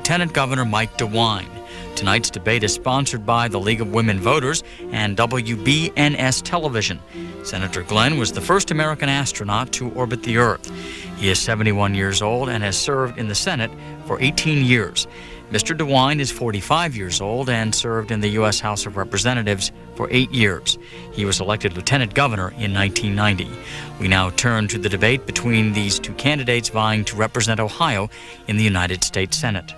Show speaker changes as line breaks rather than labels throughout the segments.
Lieutenant Governor Mike DeWine. Tonight's debate is sponsored by the League of Women Voters and WBNS Television. Senator Glenn was the first American astronaut to orbit the Earth. He is 71 years old and has served in the Senate for 18 years. Mr. DeWine is 45 years old and served in the U.S. House of Representatives for 8 years. He was elected lieutenant governor in 1990. We now turn to the debate between these two candidates vying to represent Ohio in the United States Senate.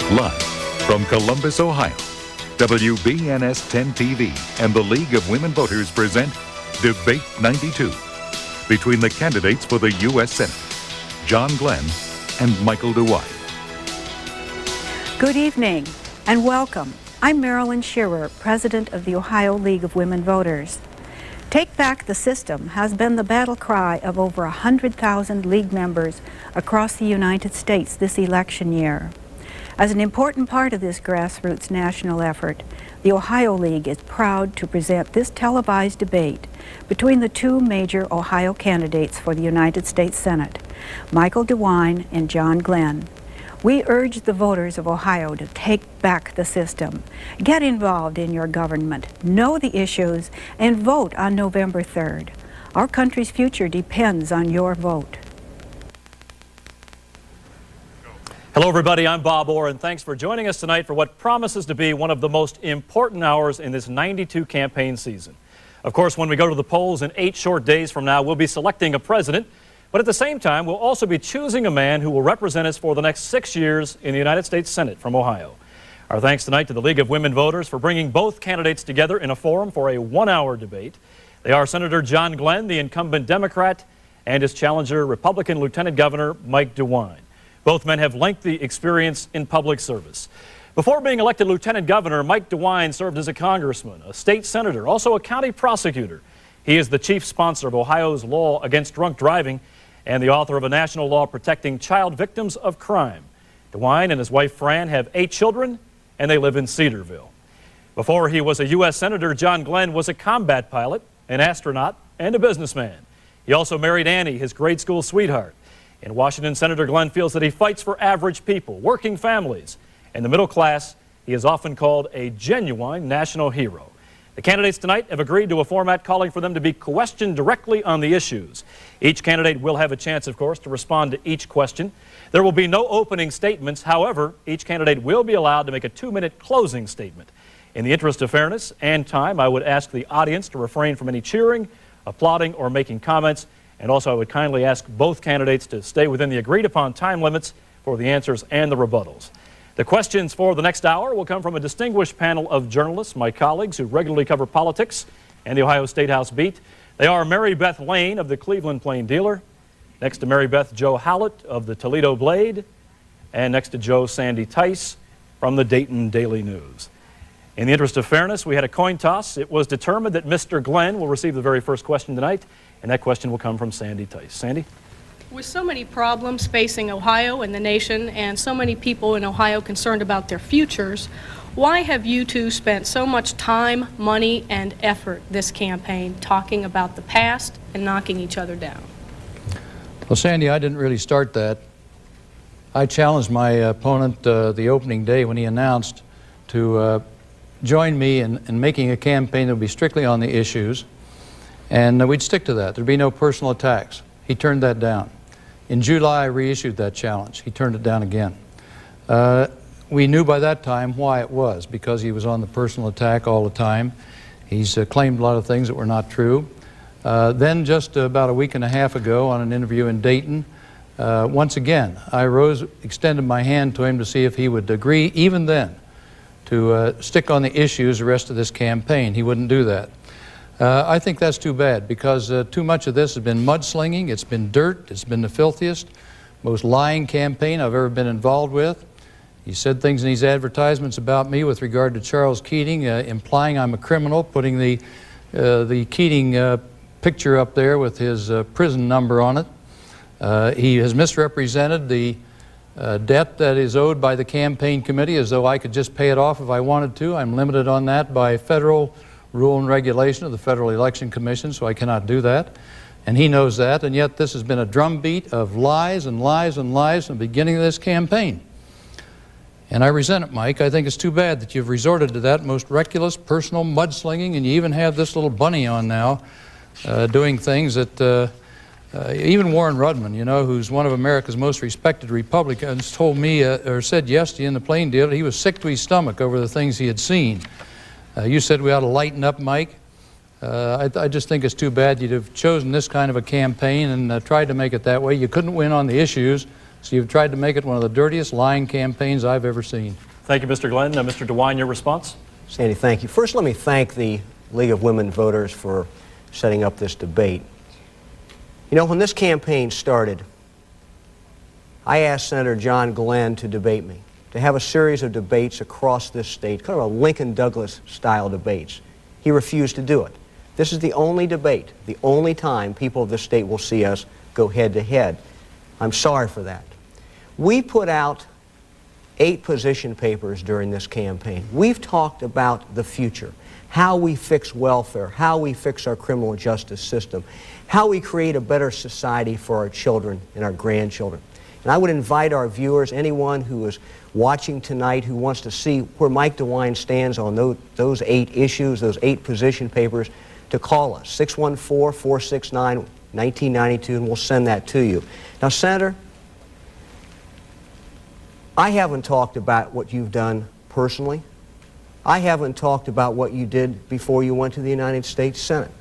Live from Columbus, Ohio, WBNS 10 TV and the League of Women Voters present Debate 92 between the candidates for the U.S. Senate, John Glenn and Michael DeWine.
Good evening and welcome. I'm Marilyn Shearer, President of the Ohio League of Women Voters. Take Back the System has been the battle cry of over 100,000 League members across the United States this election year. As an important part of this grassroots national effort, the Ohio League is proud to present this televised debate between the two major Ohio candidates for the United States Senate, Michael DeWine and John Glenn. We urge the voters of Ohio to take back the system, get involved in your government, know the issues, and vote on November 3rd. Our country's future depends on your vote.
Hello everybody, I'm Bob Orr, and thanks for joining us tonight for what promises to be one of the most important hours in this 92 campaign season. Of course, when we go to the polls in 8 short days from now, we'll be selecting a president, but at the same time, we'll also be choosing a man who will represent us for the next 6 years in the United States Senate from Ohio. Our thanks tonight to the League of Women Voters for bringing both candidates together in a forum for a 1-hour debate. They are Senator John Glenn, the incumbent Democrat, and his challenger, Republican Lieutenant Governor Mike DeWine. Both men have lengthy experience in public service. Before being elected lieutenant governor, Mike DeWine served as a congressman, a state senator, also a county prosecutor. He is the chief sponsor of Ohio's law against drunk driving and the author of a national law protecting child victims of crime. DeWine and his wife Fran have 8 children, and they live in Cedarville. Before he was a U.S. Senator, John Glenn was a combat pilot, an astronaut, and a businessman. He also married Annie, his grade school sweetheart. In Washington, Senator Glenn feels that he fights for average people, working families, and the middle class. He is often called a genuine national hero. The candidates tonight have agreed to a format calling for them to be questioned directly on the issues. Each candidate will have a chance, of course, to respond to each question. There will be no opening statements. However, each candidate will be allowed to make a 2-minute closing statement. In the interest of fairness and time, I would ask the audience to refrain from any cheering, applauding, or making comments. And also, I would kindly ask both candidates to stay within the agreed-upon time limits for the answers and the rebuttals. The questions for the next hour will come from a distinguished panel of journalists, my colleagues who regularly cover politics and the Ohio State House beat. They are Mary Beth Lane of the Cleveland Plain Dealer, next to Mary Beth, Joe Howlett of the Toledo Blade, and next to Joe Sandy Tice from the Dayton Daily News. In the interest of fairness, we had a coin toss. It was determined that Mr. Glenn will receive the very first question tonight, and that question will come from Sandy Tice. Sandy?
With so many problems facing Ohio and the nation, and so many people in Ohio concerned about their futures, why have you two spent so much time, money, and effort this campaign talking about the past and knocking each other down?
Well, Sandy, I didn't really start that. I challenged my opponent the opening day when he announced to join me in making a campaign that would be strictly on the issues, and we'd stick to that. There'd be no personal attacks. He turned that down. In July, I reissued that challenge. He turned it down again. We knew by that time why it was, because he was on the personal attack all the time. He's claimed a lot of things that were not true. Then just about a week and a half ago on an interview in Dayton, once again, I extended my hand to him to see if he would agree, even then, to stick on the issues the rest of this campaign. He wouldn't do that. I think that's too bad, because too much of this has been mudslinging. It's been dirt. It's been the filthiest, most lying campaign I've ever been involved with. He said things in these advertisements about me with regard to Charles Keating, implying I'm a criminal, putting the Keating picture up there with his prison number on it. He has misrepresented the debt that is owed by the campaign committee as though I could just pay it off if I wanted to. I'm limited on that by federal rule and regulation of the Federal Election Commission, so I cannot do that. And he knows that, and yet this has been a drumbeat of lies and lies and lies from the beginning of this campaign. And I resent it, Mike. I think it's too bad that you've resorted to that most reckless, personal mudslinging, and you even have this little bunny on now doing things that even Warren Rudman, you know, who's one of America's most respected Republicans, told me or said yesterday in the plane deal that he was sick to his stomach over the things he had seen. You said we ought to lighten up, Mike. I just think it's too bad you'd have chosen this kind of a campaign and tried to make it that way. You couldn't win on the issues, so you've tried to make it one of the dirtiest lying campaigns I've ever seen.
Thank you, Mr. Glenn. Mr. DeWine, your response?
Sandy, thank you. First, let me thank the League of Women Voters for setting up this debate. You know, when this campaign started, I asked Senator John Glenn to debate me, to have a series of debates across this state, kind of a Lincoln-Douglas style debates. He refused to do it. This is the only debate, the only time people of this state will see us go head-to-head. I'm sorry for that. We put out 8 position papers during this campaign. We've talked about the future, how we fix welfare, how we fix our criminal justice system, how we create a better society for our children and our grandchildren. And I would invite our viewers, anyone who is watching tonight who wants to see where Mike DeWine stands on those 8 issues, those 8 position papers, to call us, 614-469-1992, and we'll send that to you. Now, Senator, I haven't talked about what you've done personally. I haven't talked about what you did before you went to the United States Senate.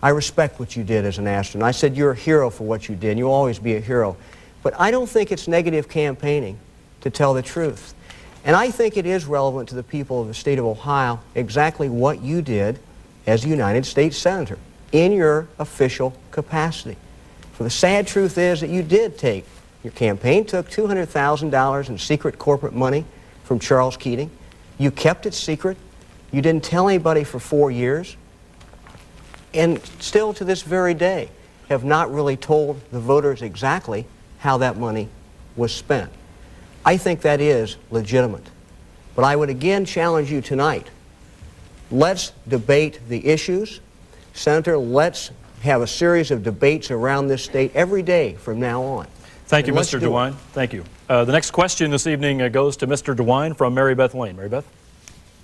I respect what you did as an astronaut. I said you're a hero for what you did, and you'll always be a hero. But I don't think it's negative campaigning to tell the truth. And I think it is relevant to the people of the state of Ohio exactly what you did as a United States Senator in your official capacity. For the sad truth is that you did take, your campaign took $200,000 in secret corporate money from Charles Keating. You kept it secret. You didn't tell anybody for 4 years. And still to this very day have not really told the voters exactly how that money was spent. I think that is legitimate. But I would again challenge you tonight. Let's debate the issues. Senator, let's have a series of debates around this state every day from now on.
Thank you, Mr. DeWine. Thank you. The next question this evening goes to Mr. DeWine from Mary Beth Lane. Mary Beth?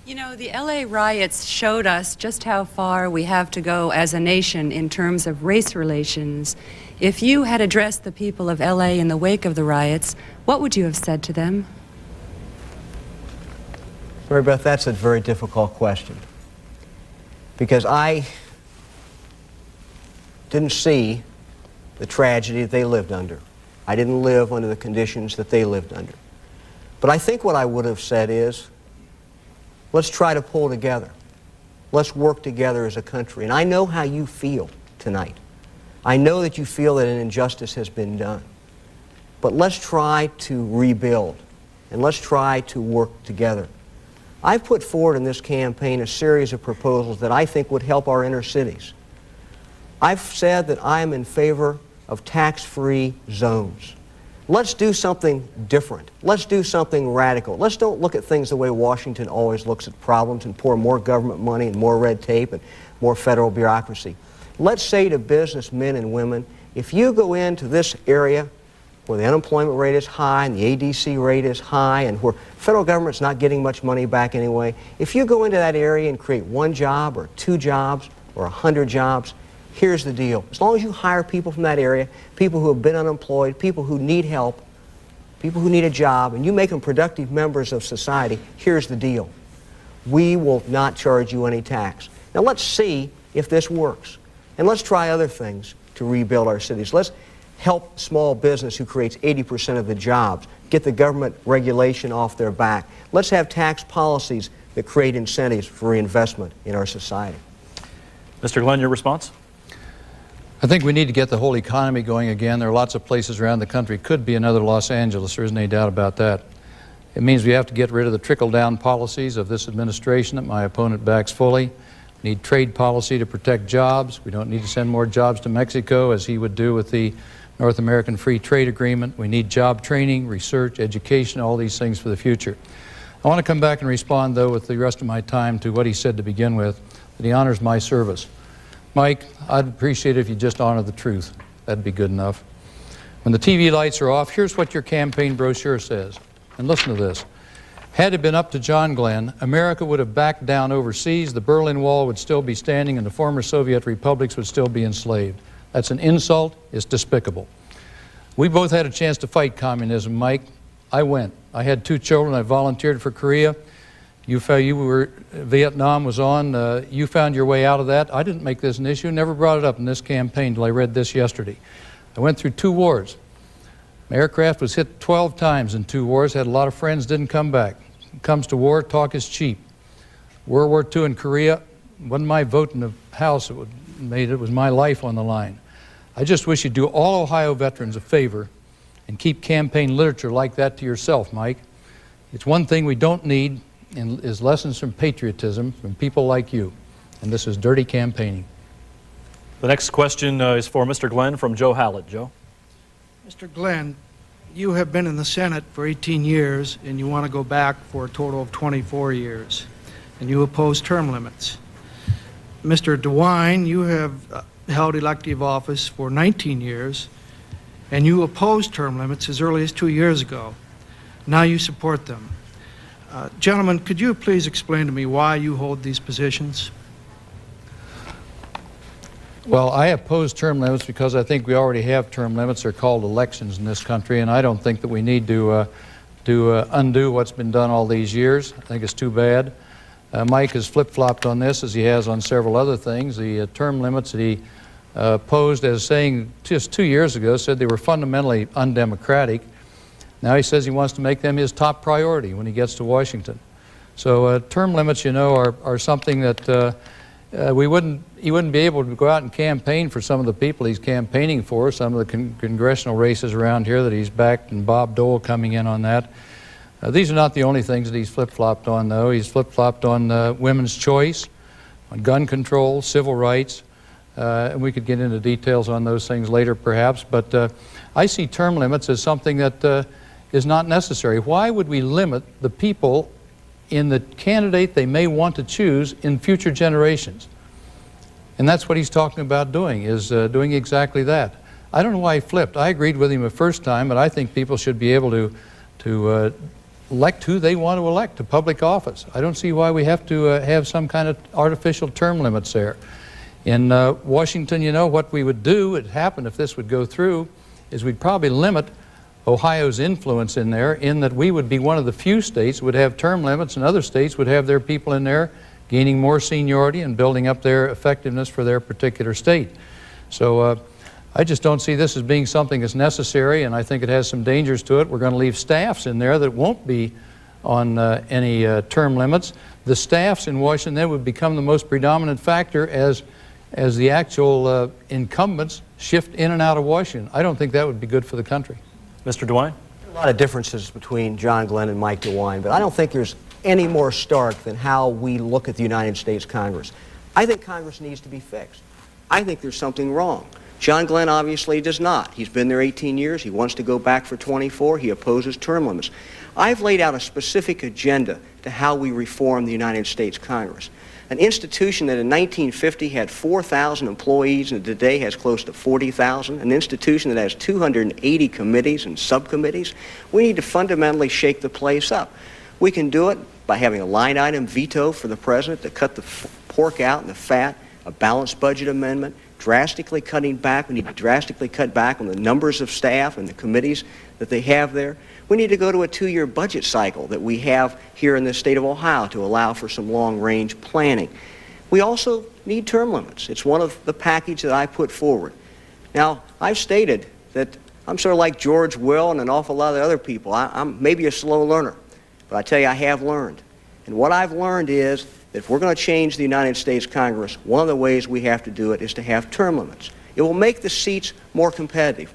You know, the LA riots showed us just how far we have to go as a nation in terms of race relations. If you had addressed the people of LA in the wake of the riots, what would you have said to them?
Mary Beth, that's a very difficult question, because I didn't see the tragedy that they lived under. I didn't live under the conditions that they lived under. But I think what I would have said is, let's try to pull together. Let's work together as a country. And I know how you feel tonight. I know that you feel that an injustice has been done. But let's try to rebuild, and let's try to work together. I've put forward in this campaign a series of proposals that I think would help our inner cities. I've said that I am in favor of tax-free zones. Let's do something different. Let's do something radical. Let's don't look at things the way Washington always looks at problems and pour more government money and more red tape and more federal bureaucracy. Let's say to businessmen and women, if you go into this area where the unemployment rate is high and the ADC rate is high and where federal government's not getting much money back anyway, if you go into that area and create 1 job or 2 jobs or 100 jobs, here's the deal. As long as you hire people from that area, people who have been unemployed, people who need help, people who need a job, and you make them productive members of society, here's the deal. We will not charge you any tax. Now let's see if this works. And let's try other things to rebuild our cities. Let's help small business who creates 80% of the jobs. get the government regulation off their back. Let's have tax policies that create incentives for reinvestment in our society.
Mr. Glenn, your response?
I think we need to get the whole economy going again. There are lots of places around the country. Could be another Los Angeles. There isn't any doubt about that. It means we have to get rid of the trickle-down policies of this administration that my opponent backs fully. We need trade policy to protect jobs. We don't need to send more jobs to Mexico as he would do with the North American Free Trade Agreement. We need job training, research, education, all these things for the future. I want to come back and respond, though, with the rest of my time to what he said to begin with, that he honors my service. Mike, I'd appreciate it if you just honor the truth. That'd be good enough. When the TV lights are off, here's what your campaign brochure says. And listen to this. Had it been up to John Glenn, America would have backed down overseas, the Berlin Wall would still be standing, and the former Soviet republics would still be enslaved. That's an insult. It's despicable. We both had a chance to fight communism, Mike. I went. I had 2 children. I volunteered for Korea. Vietnam was on. You found your way out of that. I didn't make this an issue, never brought it up in this campaign until I read this yesterday. I went through 2 wars. My aircraft was hit 12 times in 2 wars, had a lot of friends, didn't come back. When it comes to war, talk is cheap. World War II in Korea, wasn't my vote in the House that made it, it was my life on the line. I just wish you'd do all Ohio veterans a favor and keep campaign literature like that to yourself, Mike. It's one thing we don't need, and is lessons from patriotism from people like you. And this is dirty campaigning.
The next question is for Mr. Glenn from Joe Hallett. Joe?
Mr. Glenn, you have been in the Senate for 18 years, and you want to go back for a total of 24 years, and you oppose term limits. Mr. DeWine, you have held elective office for 19 years, and you opposed term limits as early as 2 years ago. Now you support them. Gentlemen, could you please explain to me why you hold these positions?
Well, I oppose term limits because I think we already have term limits. They're called elections in this country, and I don't think that we need to undo what's been done all these years. I think it's too bad. Mike has flip-flopped on this, as he has on several other things. The term limits that he posed as saying just 2 years ago said they were fundamentally undemocratic. Now he says he wants to make them his top priority when he gets to Washington. So term limits, you know, are something that he wouldn't be able to go out and campaign for some of the people he's campaigning for, some of the congressional races around here that he's backed, and Bob Dole coming in on that. These are not the only things that he's flip-flopped on, though. He's flip-flopped on women's choice, on gun control, civil rights, and we could get into details on those things later, perhaps. But I see term limits as something that is not necessary. Why would we limit the people in the candidate they may want to choose in future generations? And that's what he's talking about doing, is doing exactly that. I don't know why he flipped. I agreed with him the first time, but I think people should be able to elect who they want to elect to public office. I don't see why we have to have some kind of artificial term limits there. In Washington, you know, what we would do, it happened if this would go through, is we'd probably limit Ohio's influence in there, in that we would be one of the few states that would have term limits, and other states would have their people in there gaining more seniority and building up their effectiveness for their particular state. So I just don't see this as being something that's necessary, and I think it has some dangers to it. We're going to leave staffs in there that won't be on any term limits. The staffs in Washington then would become the most predominant factor as the actual incumbents shift in and out of Washington. I don't think that would be good for the country.
Mr. DeWine?
There are a lot of differences between John Glenn and Mike DeWine, but I don't think there's any more stark than how we look at the United States Congress. I think Congress needs to be fixed. I think there's something wrong. John Glenn obviously does not. He's been there 18 years. He wants to go back for 24. He opposes term limits. I've laid out a specific agenda to how we reform the United States Congress. An institution that in 1950 had 4,000 employees and today has close to 40,000, an institution that has 280 committees and subcommittees. We need to fundamentally shake the place up. We can do it by having a line item veto for the president to cut the pork out and the fat, a balanced budget amendment, drastically cutting back. We need to drastically cut back on the numbers of staff and the committees that they have there. We need to go to a 2-year budget cycle that we have here in the state of Ohio to allow for some long-range planning. We also need term limits. It's one of the package that I put forward. Now, I've stated that I'm sort of like George Will and an awful lot of other people. I'm maybe a slow learner, but I tell you, I have learned. And what I've learned is that if we're going to change the United States Congress, one of the ways we have to do it is to have term limits. It will make the seats more competitive.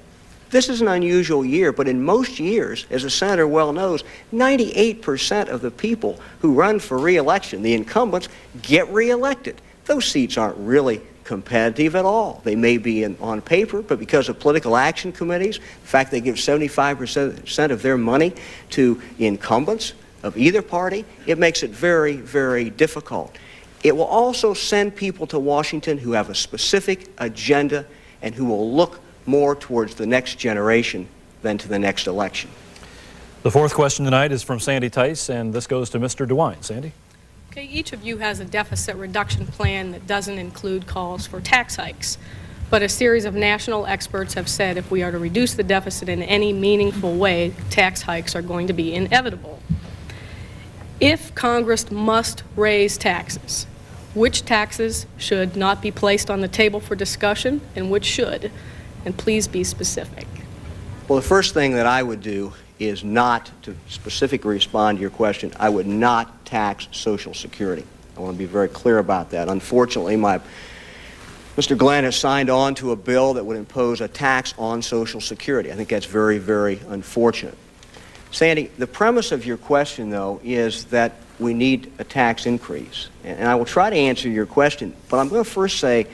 This is an unusual year, but in most years, as the senator well knows, 98% of the people who run for re-election, the incumbents, get re-elected. Those seats aren't really competitive at all. They may be on paper, but because of political action committees, the fact they give 75% of their money to incumbents of either party, it makes it very, very difficult. It will also send people to Washington who have a specific agenda and who will look more towards the next generation than to the next election.
The fourth question tonight is from Sandy Tice, and this goes to Mr. DeWine. Sandy?
Okay, each of you has a deficit reduction plan that doesn't include calls for tax hikes. But a series of national experts have said if we are to reduce the deficit in any meaningful way, tax hikes are going to be inevitable. If Congress must raise taxes, which taxes should not be placed on the table for discussion and which should? And please be specific.
Well, the first thing that I would do is not to specifically respond to your question. I would not tax Social Security. I want to be very clear about that. Unfortunately, Mr. Glenn has signed on to a bill that would impose a tax on Social Security. I think that's very, very unfortunate. Sandy, the premise of your question, though, is that we need a tax increase. And I will try to answer your question, but I'm going to first say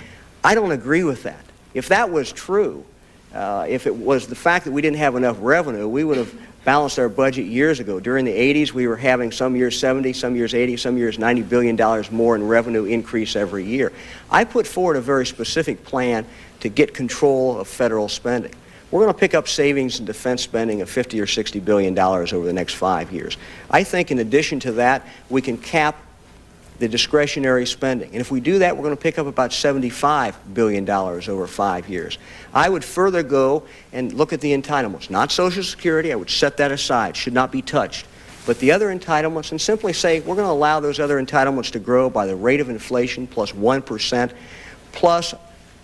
I don't agree with that. If that was true, if it was the fact that we didn't have enough revenue, we would have balanced our budget years ago. During the 80s, we were having some years 70, some years 80, some years $90 billion more in revenue increase every year. I put forward a very specific plan to get control of federal spending. We're going to pick up savings in defense spending of $50 or $60 billion over the next 5 years. I think in addition to that, we can cap the discretionary spending. And if we do that, we're going to pick up about $75 billion over 5 years. I would further go and look at the entitlements. Not Social Security, I would set that aside, should not be touched. But the other entitlements, and simply say we're going to allow those other entitlements to grow by the rate of inflation plus 1%, plus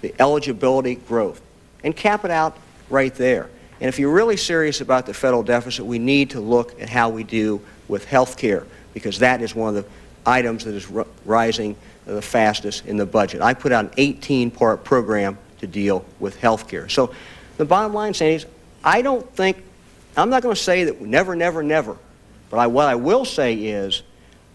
the eligibility growth, and cap it out right there. And if you're really serious about the federal deficit, we need to look at how we do with health care, because that is one of the items that is rising the fastest in the budget. I put out an 18-part program to deal with health care. So the bottom line, Sandy, is I'm not going to say that never, never, never, but what I will say is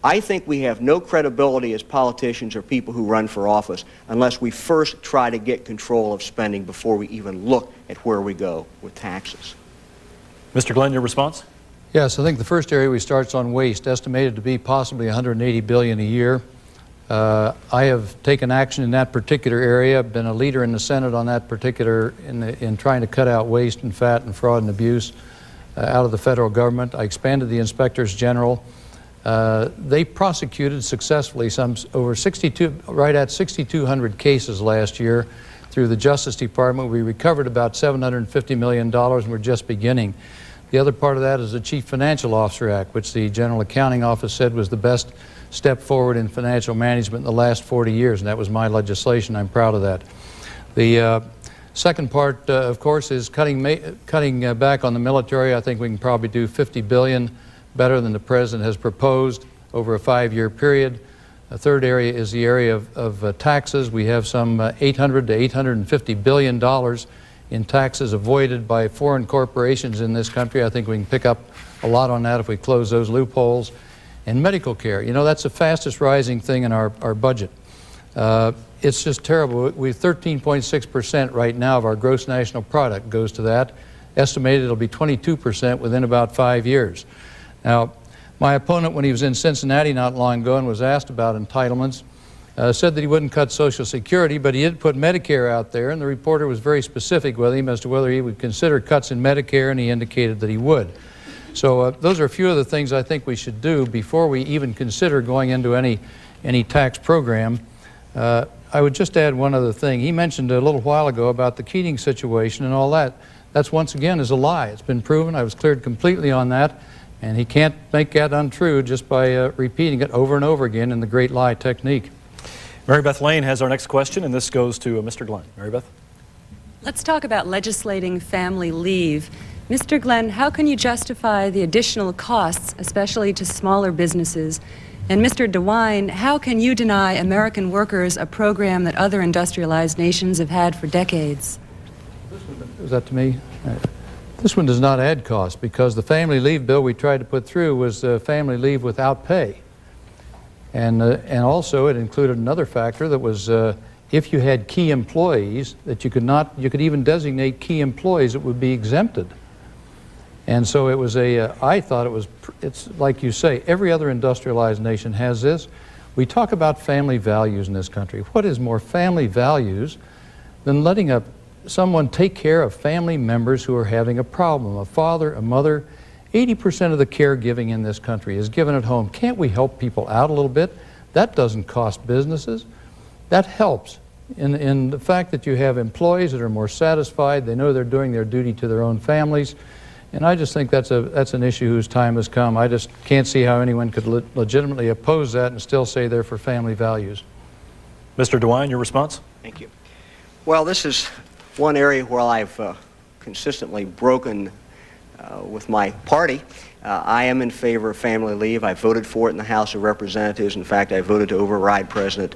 I think we have no credibility as politicians or people who run for office unless we first try to get control of spending before we even look at where we go with taxes.
Mr. Glenn, your response?
Yes, I think the first area we start is on waste, estimated to be possibly $180 billion a year. I have taken action in that particular area. I've been a leader in the Senate on that particular, in trying to cut out waste and fat and fraud and abuse out of the federal government. I expanded the inspectors general. They prosecuted successfully right at 6,200 cases last year through the Justice Department. We recovered about $750 million, and we're just beginning. The other part of that is the Chief Financial Officer Act, which the General Accounting Office said was the best step forward in financial management in the last 40 years, and that was my legislation. I'm proud of that. The second part, of course, is cutting back on the military. I think we can probably do $50 billion better than the President has proposed over a 5-year period. The third area is the area of taxes. We have some $800 to $850 billion in taxes avoided by foreign corporations in this country. I think we can pick up a lot on that if we close those loopholes. And medical care, you know, that's the fastest rising thing in our budget. It's just terrible. We 13.6% right now of our gross national product goes to that. Estimated it'll be 22% within about 5 years. Now, my opponent, when he was in Cincinnati not long ago and was asked about entitlements, said that he wouldn't cut Social Security, but he did put Medicare out there, and the reporter was very specific with him as to whether he would consider cuts in Medicare, and he indicated that he would. So those are a few of the things I think we should do before we even consider going into any tax program. I would just add one other thing. He mentioned a little while ago about the Keating situation and all that. That's once again is a lie. It's been proven. I was cleared completely on that, and he can't make that untrue just by repeating it over and over again in the great lie technique.
Mary Beth Lane has our next question, and this goes to Mr. Glenn. Mary Beth?
Let's talk about legislating family leave. Mr. Glenn, how can you justify the additional costs, especially to smaller businesses? And Mr. DeWine, how can you deny American workers a program that other industrialized nations have had for decades?
Is that to me? This one does not add cost because the family leave bill we tried to put through was family leave without pay. And also it included another factor that was if you had key employees that you could even designate key employees that would be exempted. And so it was I thought it's like you say, every other industrialized nation has this. We talk about family values in this country. What is more family values than letting someone take care of family members who are having a problem? A father, a mother, 80% of the caregiving in this country is given at home. Can't we help people out a little bit? That doesn't cost businesses. That helps in the fact that you have employees that are more satisfied. They know they're doing their duty to their own families. And I just think that's an issue whose time has come. I just can't see how anyone could legitimately oppose that and still say they're for family values.
Mr. DeWine, your response?
Thank you. Well, this is one area where I've consistently broken with my party. I am in favor of family leave. I voted for it in the House of Representatives. In fact, I voted to override President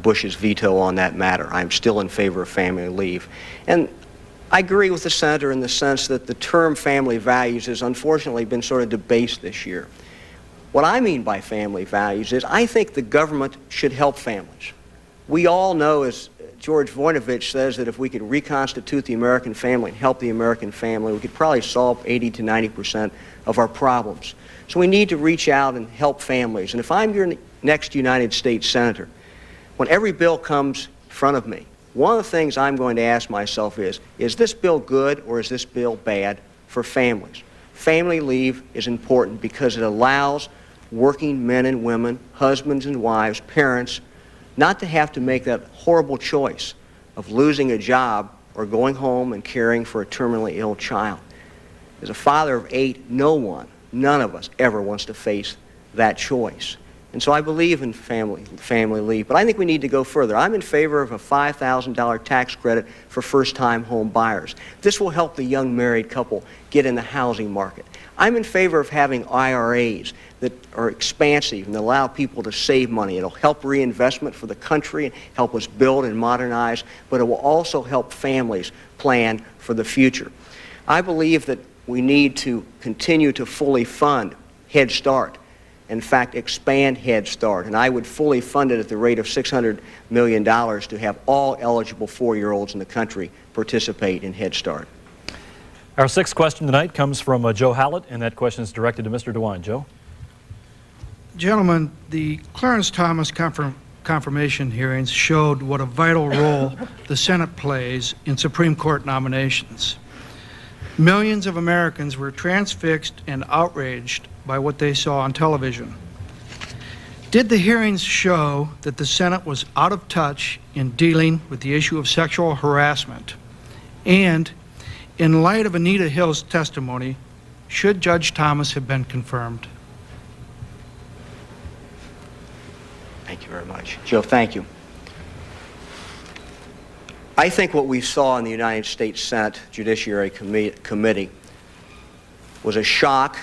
Bush's veto on that matter. I'm still in favor of family leave. And I agree with the senator in the sense that the term family values has unfortunately been sort of debased this year. What I mean by family values is I think the government should help families. We all know, as George Voinovich says, that if we could reconstitute the American family and help the American family, we could probably solve 80 to 90% of our problems. So we need to reach out and help families. And if I'm your next United States Senator, when every bill comes in front of me, one of the things I'm going to ask myself is this bill good or is this bill bad for families? Family leave is important because it allows working men and women, husbands and wives, parents, not to have to make that horrible choice of losing a job or going home and caring for a terminally ill child. As a father of 8, none of us ever wants to face that choice. And so I believe in family leave, but I think we need to go further. I'm in favor of a $5,000 tax credit for first-time home buyers. This will help the young married couple get in the housing market. I'm in favor of having IRAs that are expansive and allow people to save money. It'll help reinvestment for the country and help us build and modernize, but it will also help families plan for the future. I believe that we need to continue to fully fund Head Start. In fact, expand Head Start, and I would fully fund it at the rate of $600 million to have all eligible 4-year-olds in the country participate in Head Start.
Our sixth question tonight comes from Joe Hallett, and that question is directed to Mr. DeWine. Joe?
Gentlemen, the Clarence Thomas confirmation hearings showed what a vital role the Senate plays in Supreme Court nominations. Millions of Americans were transfixed and outraged by what they saw on television. Did the hearings show that the Senate was out of touch in dealing with the issue of sexual harassment? And in light of Anita Hill's testimony, should Judge Thomas have been confirmed?
Thank you very much. Joe, thank you. I think what we saw in the United States Senate Judiciary Committee was a shock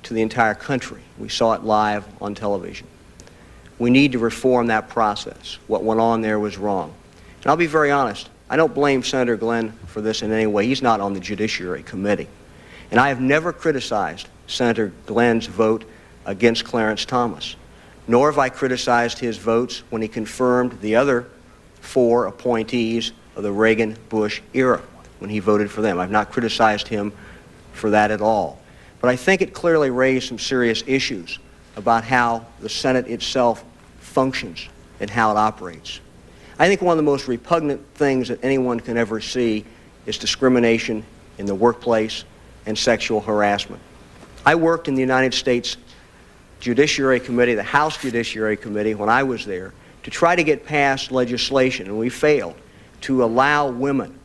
to the entire country. We saw it live on television. We need to reform that process. What went on there was wrong. And I'll be very honest, I don't blame Senator Glenn for this in any way. He's not on the Judiciary Committee. And I have never criticized Senator Glenn's vote against Clarence Thomas, nor have I criticized his votes when he confirmed the other 4 appointees of the Reagan-Bush era when he voted for them. I've not criticized him for that at all. But I think it clearly raised some serious issues about how the Senate itself functions and how it operates. I think one of the most repugnant things that anyone can ever see is discrimination in the workplace and sexual harassment. I worked in the United States Judiciary Committee, the House Judiciary Committee, when I was there, to try to get past legislation, and we failed, to allow women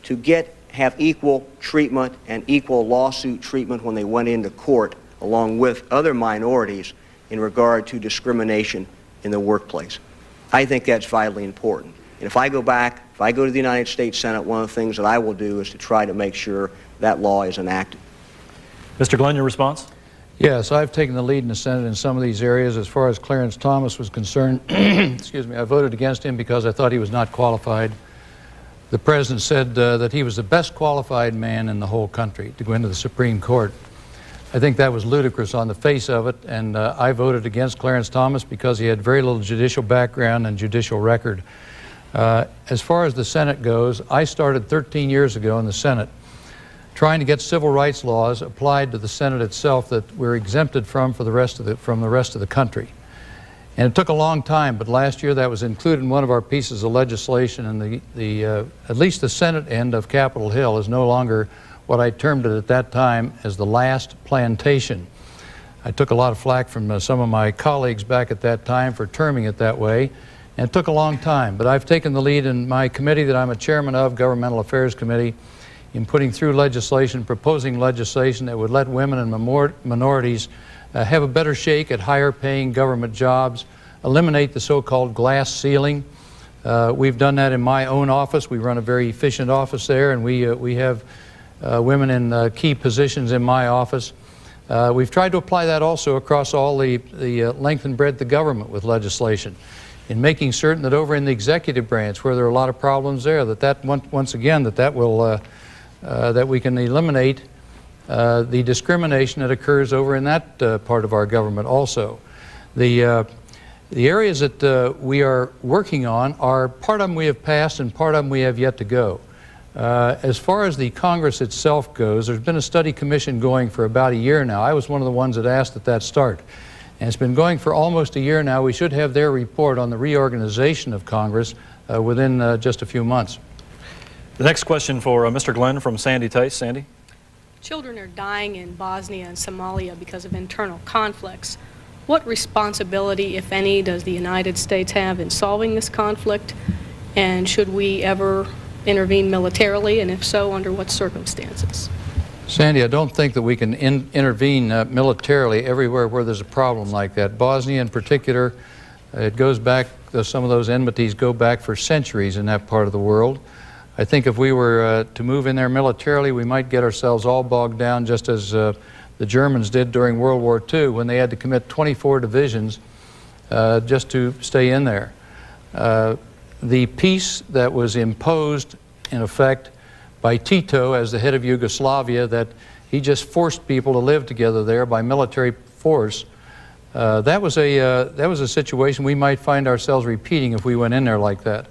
to have equal treatment and equal lawsuit treatment when they went into court, along with other minorities, in regard to discrimination in the workplace. I think that's vitally important. And if I go back, if I go to the United States Senate, one of the things that I will do is to try to make sure that law is enacted.
Mr. Glenn, your response?
Yes, I've taken the lead in the Senate in some of these areas. As far as Clarence Thomas was concerned, excuse me, I voted against him because I thought he was not qualified. The President said that he was the best qualified man in the whole country to go into the Supreme Court. I think that was ludicrous on the face of it, and I voted against Clarence Thomas because he had very little judicial background and judicial record. As far as the Senate goes, I started 13 years ago in the Senate trying to get civil rights laws applied to the Senate itself that we're exempted from the rest of the country. And it took a long time, but last year that was included in one of our pieces of legislation, and at least the Senate end of Capitol Hill is no longer what I termed it at that time as the last plantation. I took a lot of flack from some of my colleagues back at that time for terming it that way, and it took a long time. But I've taken the lead in my committee that I'm a chairman of, Governmental Affairs Committee, in putting through legislation, proposing legislation that would let women and minorities have a better shake at higher paying government jobs, eliminate the so-called glass ceiling. We've done that in my own office. We run a very efficient office there, and we have women in key positions in my office. We've tried to apply that also across all the length and breadth of government with legislation, in making certain that over in the executive branch, where there are a lot of problems there, that once again that we can eliminate the discrimination that occurs over in that part of our government also. The areas that we are working on are, part of them we have passed and part of them we have yet to go. As far as the Congress itself goes, there's been a study commission going for about a year now. I was one of the ones that asked that start. And it's been going for almost a year now. We should have their report on the reorganization of Congress within just a few months.
The next question for Mr. Glenn from Sandy Tice. Sandy?
Children are dying in Bosnia and Somalia because of internal conflicts. What responsibility, if any, does the United States have in solving this conflict? And should we ever intervene militarily, and if so, under what circumstances?
Sandy, I don't think that we can intervene militarily everywhere where there's a problem like that. Bosnia in particular, it goes back, some of those enmities go back for centuries in that part of the world. I think if we were to move in there militarily, we might get ourselves all bogged down, just as the Germans did during World War II, when they had to commit 24 divisions just to stay in there. The peace that was imposed, in effect, by Tito as the head of Yugoslavia, that he just forced people to live together there by military force, that was a situation we might find ourselves repeating if we went in there like that.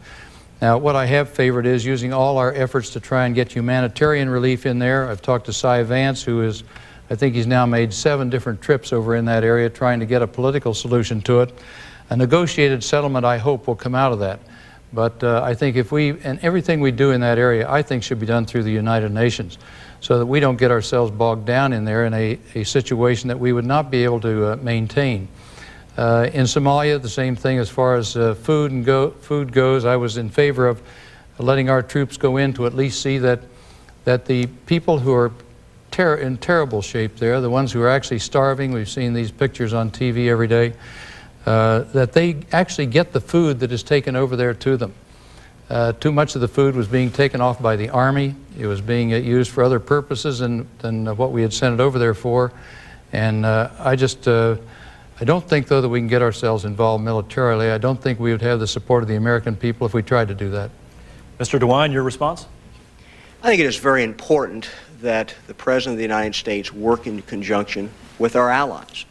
Now, what I have favored is using all our efforts to try and get humanitarian relief in there. I've talked to Cy Vance, who is, I think he's now made 7 different trips over in that area trying to get a political solution to it. A negotiated settlement, I hope, will come out of that. But I think and everything we do in that area, I think should be done through the United Nations, so that we don't get ourselves bogged down in there in a situation that we would not be able to maintain. In Somalia, the same thing as far as food goes. I was in favor of letting our troops go in to at least see that the people who are in terrible shape there, the ones who are actually starving, we've seen these pictures on TV every day, that they actually get the food that is taken over there to them. Too much of the food was being taken off by the Army. It was being used for other purposes than what we had sent it over there for. And I don't think, though, that we can get ourselves involved militarily. I don't think we would have the support of the American people if we tried to do that.
Mr. DeWine, your response?
I think it is very important that the President of the United States work in conjunction with our allies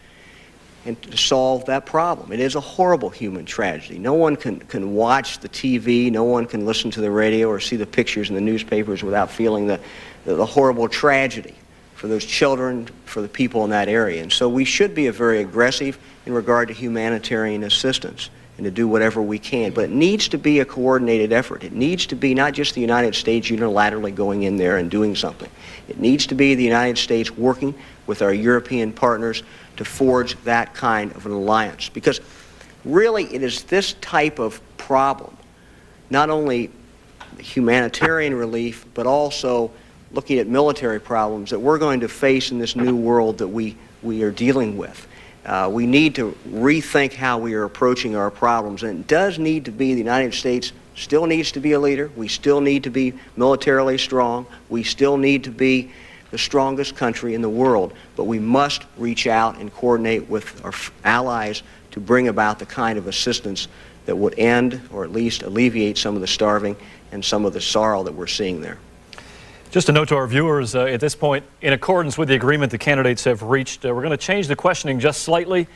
and to solve that problem. It is a horrible human tragedy. No one can watch the TV, no one can listen to the radio or see the pictures in the newspapers without feeling the horrible tragedy for those children, for the people in that area. And so we should be very aggressive in regard to humanitarian assistance and to do whatever we can. But it needs to be a coordinated effort. It needs to be not just the United States unilaterally going in there and doing something. It needs to be the United States working with our European partners to forge that kind of an alliance. Because really it is this type of problem, not only humanitarian relief, but also looking at military problems that we're going to face in this new world that we are dealing with. We need to rethink how we are approaching our problems, and it does need to be the United States still needs to be a leader. We still need to be militarily strong. We still need to be the strongest country in the world. But we must reach out and coordinate with our allies to bring about the kind of assistance that would end or at least alleviate some of the starving and some of the sorrow that we're seeing there.
Just a note to our viewers, at this point, in accordance with the agreement the candidates have reached, we're going to change the questioning just slightly.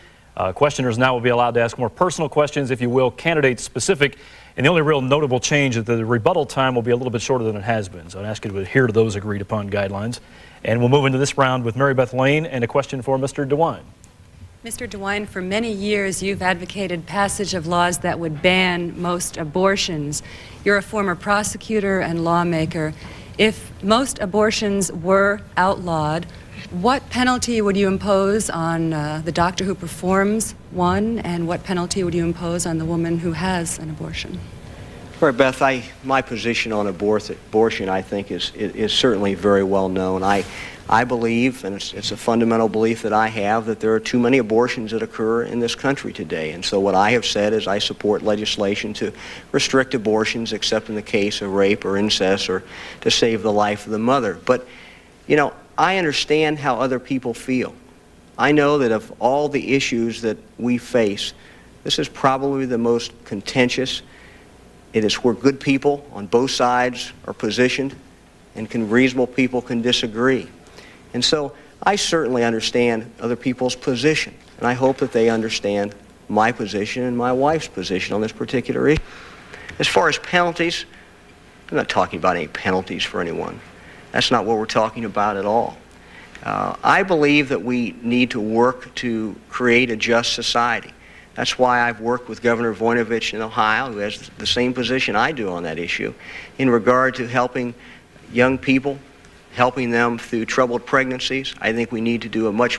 Questioners now will be allowed to ask more personal questions, if you will, candidate-specific. And the only real notable change is that the rebuttal time will be a little bit shorter than it has been. So I'd ask you to adhere to those agreed-upon guidelines. And we'll move into this round with Mary Beth Lane and a question for Mr. DeWine.
Mr. DeWine, for many years you've advocated passage of laws that would ban most abortions. You're a former prosecutor and lawmaker. If most abortions were outlawed, what penalty would you impose on the doctor who performs one, and what penalty would you impose on the woman who has an abortion?
Right, Beth, my position on abortion, I think, is certainly very well known. I believe, and it's a fundamental belief that I have, that there are too many abortions that occur in this country today. And so what I have said is I support legislation to restrict abortions except in the case of rape or incest or to save the life of the mother. But, you know, I understand how other people feel. I know that of all the issues that we face, this is probably the most contentious. It is where good people on both sides are positioned and reasonable people can disagree. And so I certainly understand other people's position, and I hope that they understand my position and my wife's position on this particular issue. As far as penalties, I'm not talking about any penalties for anyone. That's not what we're talking about at all. I believe that we need to work to create a just society. That's why I've worked with Governor Voinovich in Ohio, who has the same position I do on that issue, in regard to helping young people, helping them through troubled pregnancies. I think we need to do a much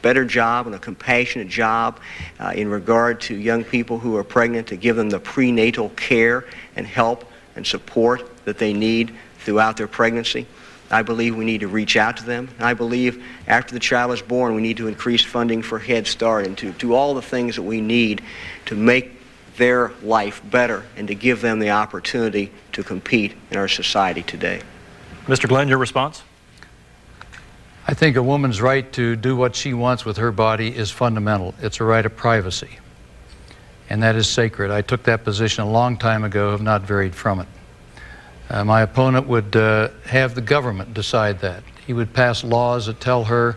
better job and a compassionate job in regard to young people who are pregnant, to give them the prenatal care and help and support that they need throughout their pregnancy. I believe we need to reach out to them. And I believe after the child is born, we need to increase funding for Head Start and to do all the things that we need to make their life better and to give them the opportunity to compete in our society today.
Mr. Glenn, your response?
I think a woman's right to do what she wants with her body is fundamental. It's a right of privacy, and that is sacred. I took that position a long time ago, have not varied from it. My opponent would have the government decide that. He would pass laws that tell her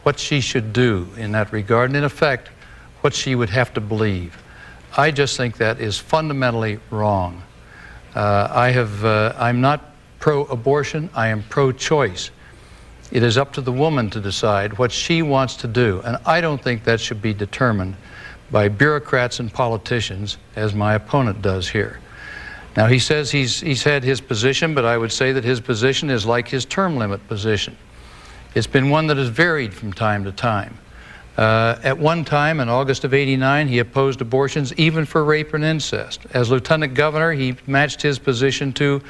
what she should do in that regard, and in effect, what she would have to believe. I just think that is fundamentally wrong. I'm not pro-abortion, I am pro-choice. It is up to the woman to decide what she wants to do, and I don't think that should be determined by bureaucrats and politicians, as my opponent does here. Now, he says he's had his position, but I would say that his position is like his term limit position. It's been one that has varied from time to time. At one time, in August of '89, he opposed abortions even for rape and incest. As lieutenant governor, he matched his position to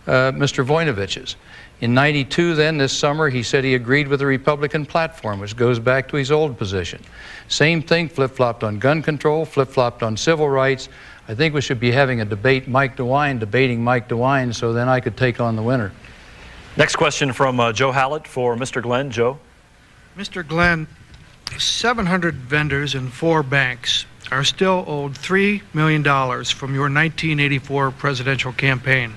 Mr. Voinovich's. In '92, then, this summer, he said he agreed with the Republican platform, which goes back to his old position. Same thing, flip-flopped on gun control, flip-flopped on civil rights. I think we should be having a debate, Mike DeWine debating Mike DeWine, so then I could take on the winner.
Next question from Joe Hallett for Mr. Glenn. Joe?
Mr. Glenn, 700 vendors and 4 banks are still owed $3 million from your 1984 presidential campaign.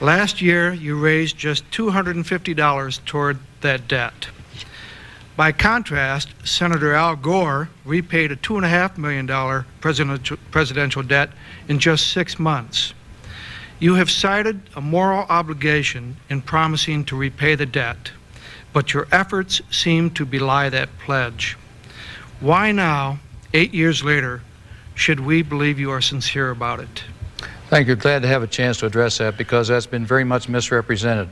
Last year, you raised just $250 toward that debt. By contrast, Senator Al Gore repaid a $2.5 million presidential debt in just 6 months. You have cited a moral obligation in promising to repay the debt, but your efforts seem to belie that pledge. Why now, 8 years later, should we believe you are sincere about it?
Thank you. Glad to have a chance to address that because that's been very much misrepresented.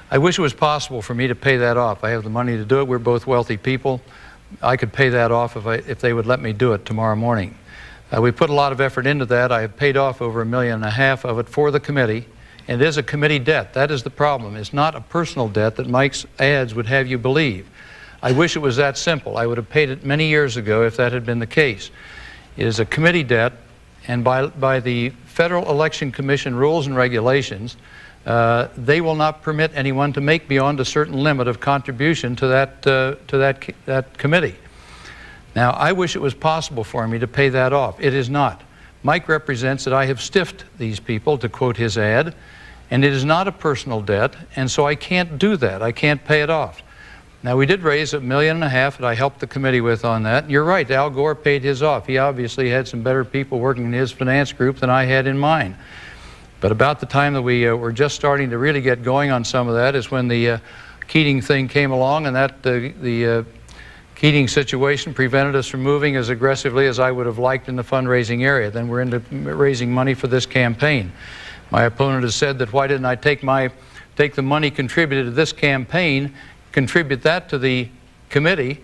I wish it was possible for me to pay that off. I have the money to do it. We're both wealthy people. I could pay that off if they would let me do it tomorrow morning. We put a lot of effort into that. I have paid off over $1.5 million of it for the committee, and it is a committee debt. That is the problem. It's not a personal debt that Mike's ads would have you believe. I wish it was that simple. I would have paid it many years ago if that had been the case. It is a committee debt, and by the Federal Election Commission rules and regulations, they will not permit anyone to make beyond a certain limit of contribution to that committee. Now, I wish it was possible for me to pay that off. It is not. Mike represents that I have stiffed these people, to quote his ad, and it is not a personal debt, and so I can't do that. I can't pay it off. Now, we did raise $1.5 million that I helped the committee with on that. And you're right, Al Gore paid his off. He obviously had some better people working in his finance group than I had in mine. But about the time that we were just starting to really get going on some of that is when the Keating thing came along, and that the Keating situation prevented us from moving as aggressively as I would have liked in the fundraising area. Then we're into raising money for this campaign. My opponent has said that why didn't I take the money contributed to this campaign, contribute that to the committee